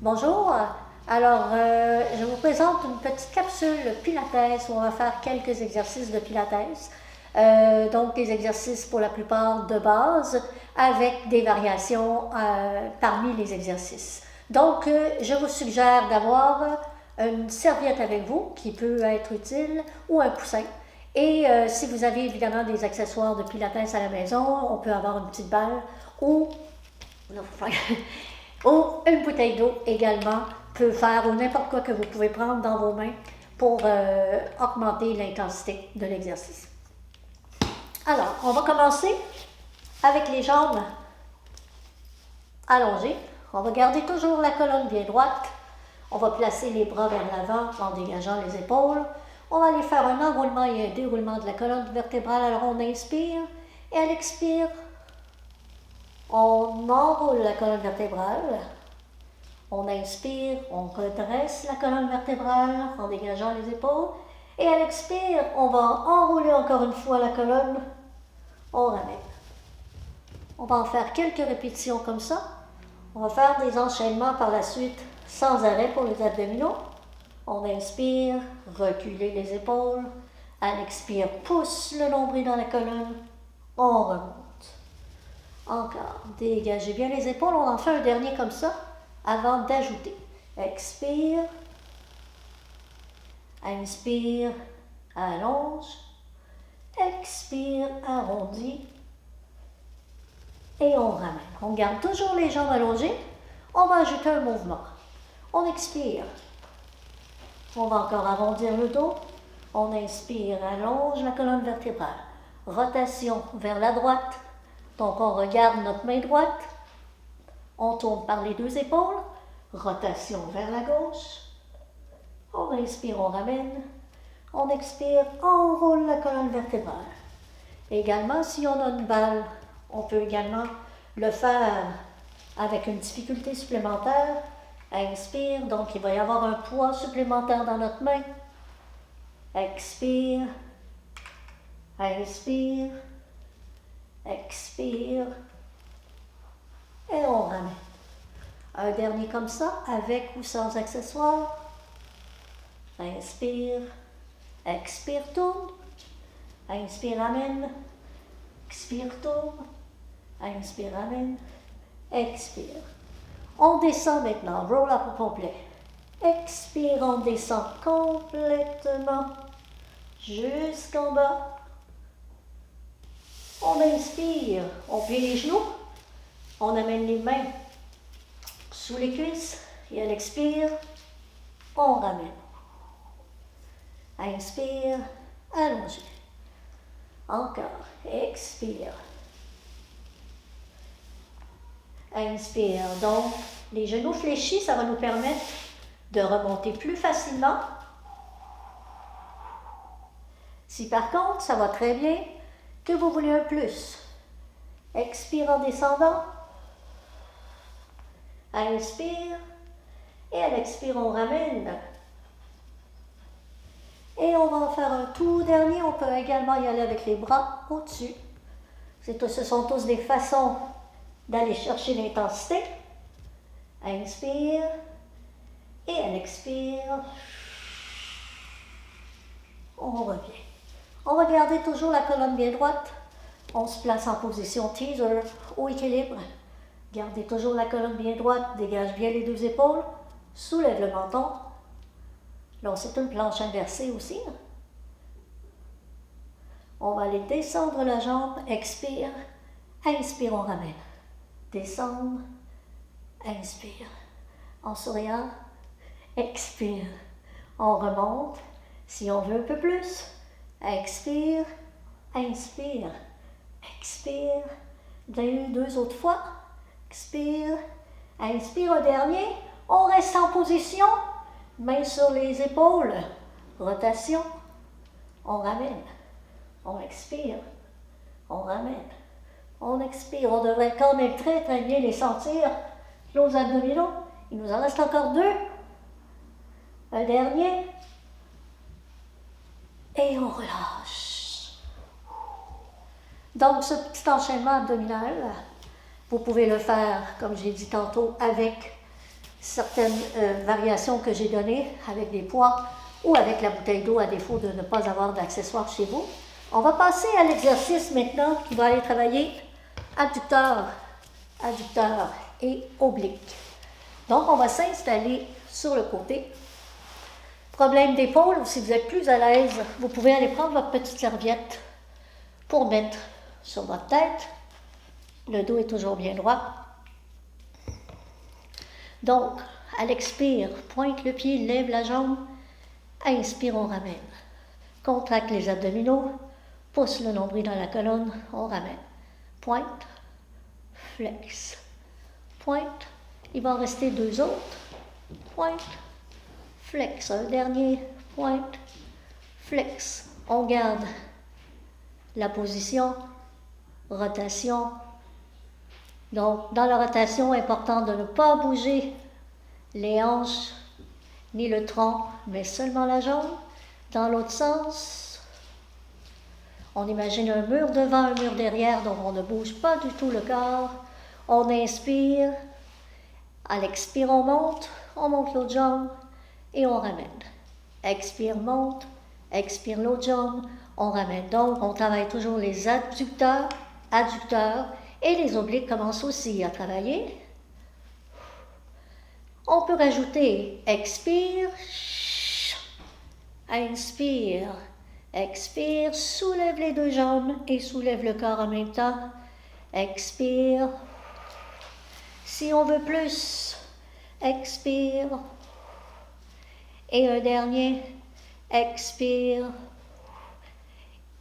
Bonjour, je vous présente une petite capsule Pilates où on va faire quelques exercices de Pilates. Donc des exercices pour la plupart de base avec des variations parmi les exercices. Donc je vous suggère d'avoir une serviette avec vous qui peut être utile ou un coussin. Et si vous avez évidemment des accessoires de Pilates à la maison, on peut avoir une petite balle ou ou une bouteille d'eau également peut faire, ou n'importe quoi que vous pouvez prendre dans vos mains pour augmenter l'intensité de l'exercice. Alors, on va commencer avec les jambes allongées. On va garder toujours la colonne bien droite. On va placer les bras vers l'avant en dégageant les épaules. On va aller faire un enroulement et un déroulement de la colonne vertébrale. Alors, on inspire et à l'expire, on enroule la colonne vertébrale. On inspire, on redresse la colonne vertébrale en dégageant les épaules. Et à l'expire, on va enrouler encore une fois la colonne. On ramène. On va en faire quelques répétitions comme ça. On va faire des enchaînements par la suite sans arrêt pour les abdominaux. On inspire, reculer les épaules. À l'expire, pousse le nombril dans la colonne. On remonte. Encore, dégagez bien les épaules. On en fait un dernier comme ça avant d'ajouter. Expire. Inspire, allonge. Expire, arrondis. Et on ramène. On garde toujours les jambes allongées. On va ajouter un mouvement. On expire. On va encore arrondir le dos. On inspire, allonge la colonne vertébrale. Rotation vers la droite. Donc on regarde notre main droite. On tourne par les deux épaules. Rotation vers la gauche. On inspire, on ramène. On expire, on roule la colonne vertébrale. Également, si on a une balle, on peut également le faire avec une difficulté supplémentaire. Inspire, donc il va y avoir un poids supplémentaire dans notre main. Expire. Inspire. Expire. Et on ramène. Un dernier comme ça, avec ou sans accessoires. Inspire. Expire, tourne. Inspire, ramène. Expire, tourne. Inspire, ramène. Expire. On descend maintenant. Roll up au complet. Expire, on descend complètement jusqu'en bas. On inspire. On plie les genoux. On amène les mains sous les cuisses. Et à l'expire, on ramène. Inspire, allongez. Encore, expire. Inspire, donc les genoux fléchis, ça va nous permettre de remonter plus facilement. Si par contre, ça va très bien, que vous voulez un plus, expire en descendant. Inspire, et à l'expire, on ramène. Et on va en faire un tout dernier. On peut également y aller avec les bras au-dessus. Ce sont tous des façons d'aller chercher l'intensité. Inspire. Et à l'expire, on revient. On va garder toujours la colonne bien droite. On se place en position teaser ou équilibre. Gardez toujours la colonne bien droite. Dégage bien les deux épaules. Soulève le menton. Donc, c'est une planche inversée aussi. On va aller descendre la jambe, expire, inspire, on ramène. Descendre, inspire. En souriant, expire. On remonte, si on veut un peu plus. Expire, inspire, expire. Deux autres fois. Expire, inspire un dernier. On reste en position. Mains sur les épaules, rotation, on ramène, on expire, on ramène, on expire. On devrait quand même très très bien les sentir, nos abdominaux. Il nous en reste encore deux. Un dernier. Et on relâche. Donc ce petit enchaînement abdominal, vous pouvez le faire, comme j'ai dit tantôt, avec certaines variations que j'ai données avec des poids ou avec la bouteille d'eau à défaut de ne pas avoir d'accessoires chez vous. On va passer à l'exercice maintenant qui va aller travailler adducteur, adducteur et oblique. Donc, on va s'installer sur le côté. Problème d'épaule, ou si vous êtes plus à l'aise, vous pouvez aller prendre votre petite serviette pour mettre sur votre tête. Le dos est toujours bien droit. Donc, à l'expire, pointe le pied, lève la jambe. Inspire, on ramène. Contracte les abdominaux, pousse le nombril dans la colonne, on ramène. Pointe, flex. Pointe, il va en rester deux autres. Pointe, flex. Un dernier, pointe, flex. On garde la position, rotation. Donc, dans la rotation, important de ne pas bouger les hanches ni le tronc, mais seulement la jambe. Dans l'autre sens, on imagine un mur devant, un mur derrière, donc on ne bouge pas du tout le corps. On inspire, à l'expire on monte l'autre jambe et on ramène. Expire, monte, expire l'autre jambe, on ramène. Donc on travaille toujours les adducteurs, adducteurs, et les obliques commencent aussi à travailler. On peut rajouter expire, inspire, expire, soulève les deux jambes et soulève le corps en même temps. Expire. Si on veut plus, expire. Et un dernier, expire.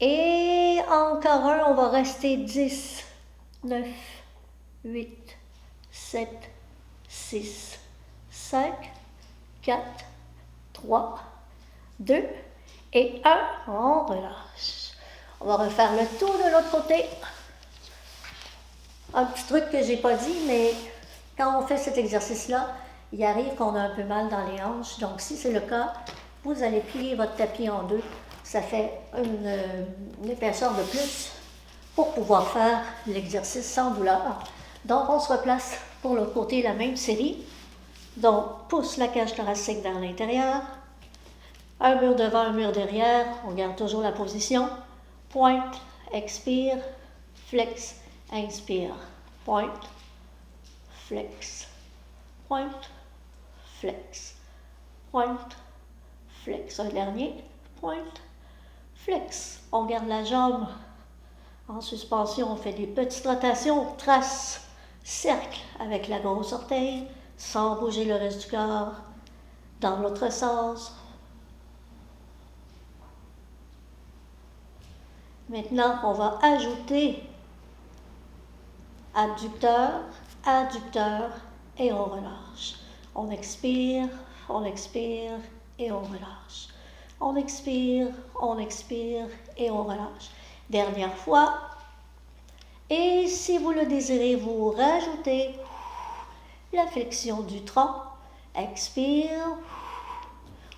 Et encore un, on va rester 10, 9, 8, 7, 6, 5, 4, 3, 2 et 1. On relâche. On va refaire le tour de l'autre côté. Un petit truc que je n'ai pas dit, mais quand on fait cet exercice-là, il arrive qu'on a un peu mal dans les hanches. Donc, si c'est le cas, vous allez plier votre tapis en deux. Ça fait une épaisseur de plus pour pouvoir faire l'exercice sans douleur. Donc, on se replace pour l'autre côté, la même série. Donc, pousse la cage thoracique vers l'intérieur. Un mur devant, un mur derrière. On garde toujours la position. Pointe, expire, flex, inspire. Pointe, flex, pointe, flex, pointe, flex. Un dernier, pointe, flex. On garde la jambe en suspension. On fait des petites rotations. On trace cercle avec la grosse orteil sans bouger le reste du corps. Dans l'autre sens. Maintenant, on va ajouter adducteur, adducteur et on relâche. On expire et on relâche. On expire et on relâche. Dernière fois. Et si vous le désirez, vous rajoutez la flexion du tronc. Expire.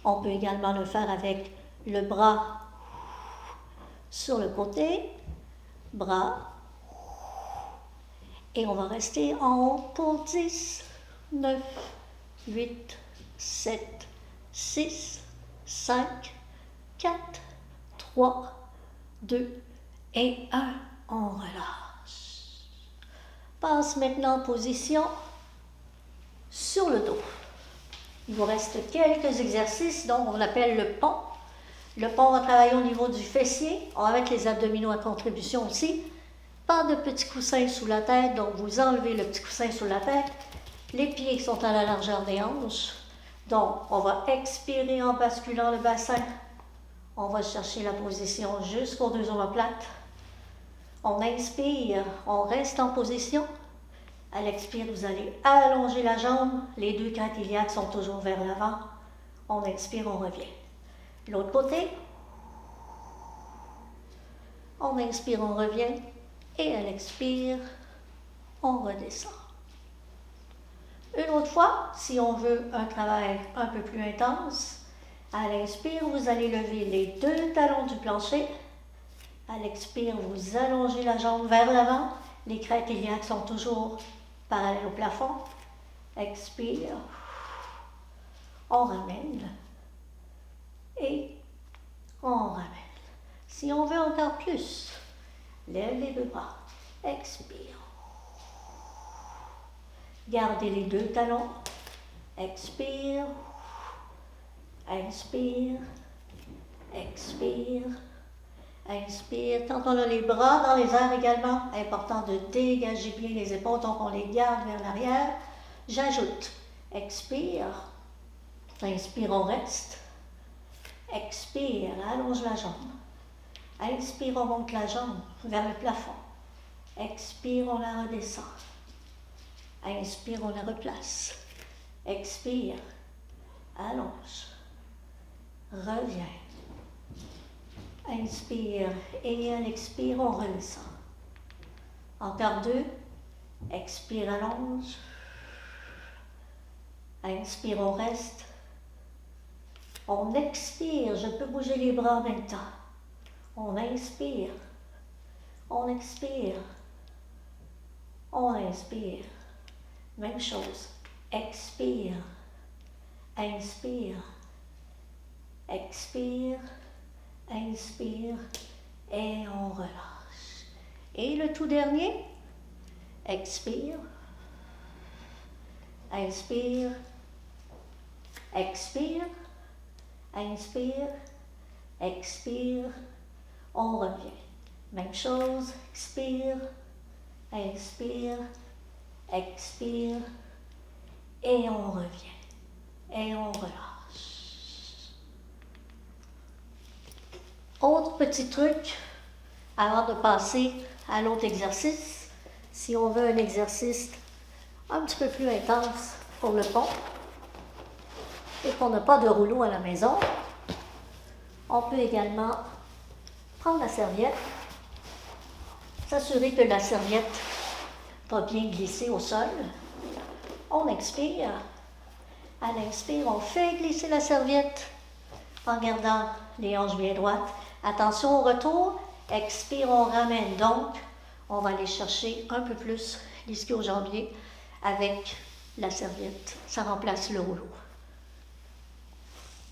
On peut également le faire avec le bras sur le côté, bras, et on va rester en haut pour 10, 9, 8, 7, 6, 5, 4, 3, 2 et 1. On relâche. Passe maintenant en position sur le dos. Il vous reste quelques exercices, donc on appelle le pont. Le pont va travailler au niveau du fessier. On va mettre les abdominaux à contribution aussi. Pas de petits coussins sous la tête, donc vous enlevez le petit coussin sous la tête. Les pieds sont à la largeur des hanches. Donc, on va expirer en basculant le bassin. On va chercher la position jusqu'aux deux omoplates. On inspire, on reste en position. À l'expire, vous allez allonger la jambe. Les deux crêtes iliaques sont toujours vers l'avant. On inspire, on revient. L'autre côté, on inspire, on revient, et à l'expire, on redescend. Une autre fois, si on veut un travail un peu plus intense, à l'inspire, vous allez lever les deux talons du plancher. À l'expire, vous allongez la jambe vers l'avant. Les crêtes iliaques sont toujours parallèles au plafond. Expire. On ramène et on ramène. Si on veut encore plus, lève les deux bras, expire. Gardez les deux talons, expire, inspire, expire, inspire. Quand on a les bras dans les airs également, important de dégager bien les épaules, donc on les garde vers l'arrière. J'ajoute, expire, inspire, on reste, expire, allonge la jambe, inspire, on monte la jambe vers le plafond, expire, on la redescend, inspire, on la replace, expire, allonge, reviens, inspire et à l'expire, on redescend. Encore deux, expire, allonge, inspire, on reste, on expire, je peux bouger les bras en même temps, on inspire, on expire, on inspire, même chose, expire, inspire, expire, inspire et on relâche. Et le tout dernier, expire, inspire, expire, inspire, expire, on revient. Même chose, expire, inspire, expire et on revient. Et on relâche. Autre petit truc, avant de passer à l'autre exercice, si on veut un exercice un petit peu plus intense pour le pont et qu'on n'a pas de rouleau à la maison, on peut également prendre la serviette, s'assurer que la serviette va bien glisser au sol. On expire. À l'inspire, on fait glisser la serviette en gardant les hanches bien droites. Attention au retour. Expire, on ramène. Donc, on va aller chercher un peu plus l'ischio-jambier avec la serviette. Ça remplace le rouleau.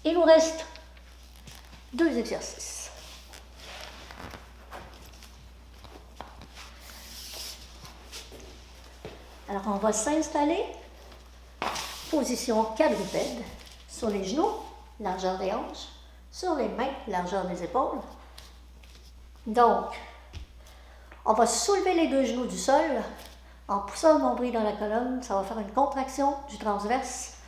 Il nous reste 2 exercices. Alors, on va s'installer, position quadrupède, sur les genoux, largeur des hanches, sur les mains, largeur des épaules. Donc, on va soulever les 2 genoux du sol, en poussant le nombril dans la colonne, ça va faire une contraction du transverse.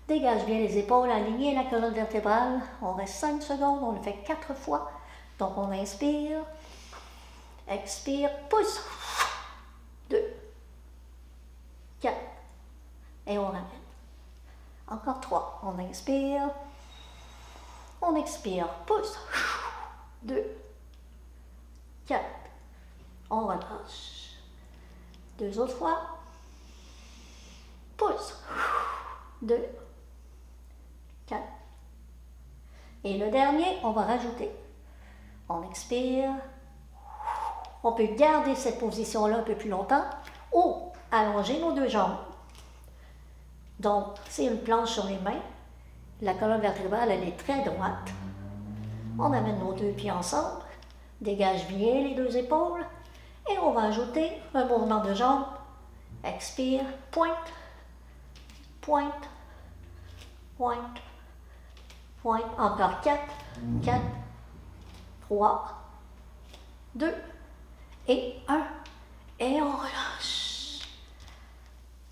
Dégage bien les épaules, aligner la colonne vertébrale. On reste 5 secondes, on le fait 4 fois. Donc, on inspire, expire, pousse, 2, 4, et on ramène. Encore 3, on inspire, on expire, pousse, 2, 4, on relâche. 2 autres fois, pousse, 2, 4. Et le dernier, on va rajouter. On expire, on peut garder cette position-là un peu plus longtemps ou allonger nos 2 jambes. Donc, c'est une planche sur les mains. La colonne vertébrale, elle est très droite. On amène nos 2 pieds ensemble, dégage bien les 2 épaules et on va ajouter un mouvement de jambes. Expire, pointe, pointe, pointe, pointe. Encore 4, 4, 3, 2 et 1. Et on relâche.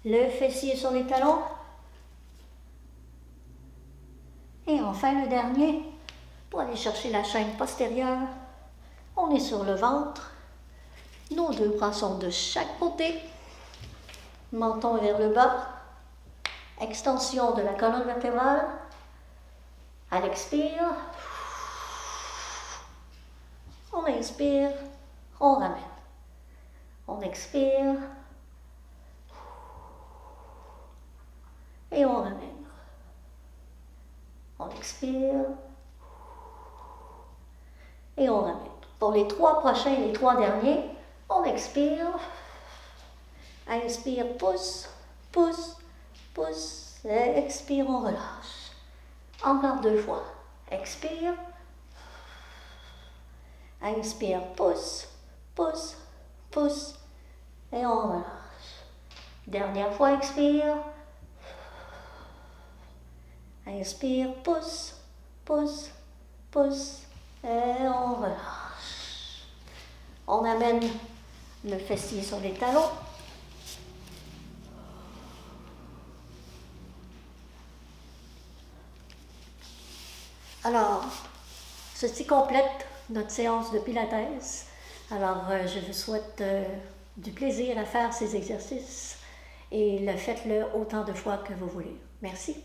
Le fessier sur les talons. Et enfin le dernier, pour aller chercher la chaîne postérieure, on est sur le ventre. Nos 2 bras sont de chaque côté. Menton vers le bas. Extension de la colonne vertébrale. À l'expire, on inspire, on ramène. On expire et on ramène. On expire et on ramène. Pour les 3 prochains et les 3 derniers, on expire, inspire, pousse, pousse, pousse, expire, on relâche. Encore 2 fois. Expire. Inspire, pousse, pousse, pousse. Et on relâche. Dernière fois, expire. Inspire, pousse, pousse, pousse. Et on relâche. On amène le fessier sur les talons. Alors, ceci complète notre séance de Pilates. Alors, je vous souhaite du plaisir à faire ces exercices et faites-le autant de fois que vous voulez. Merci.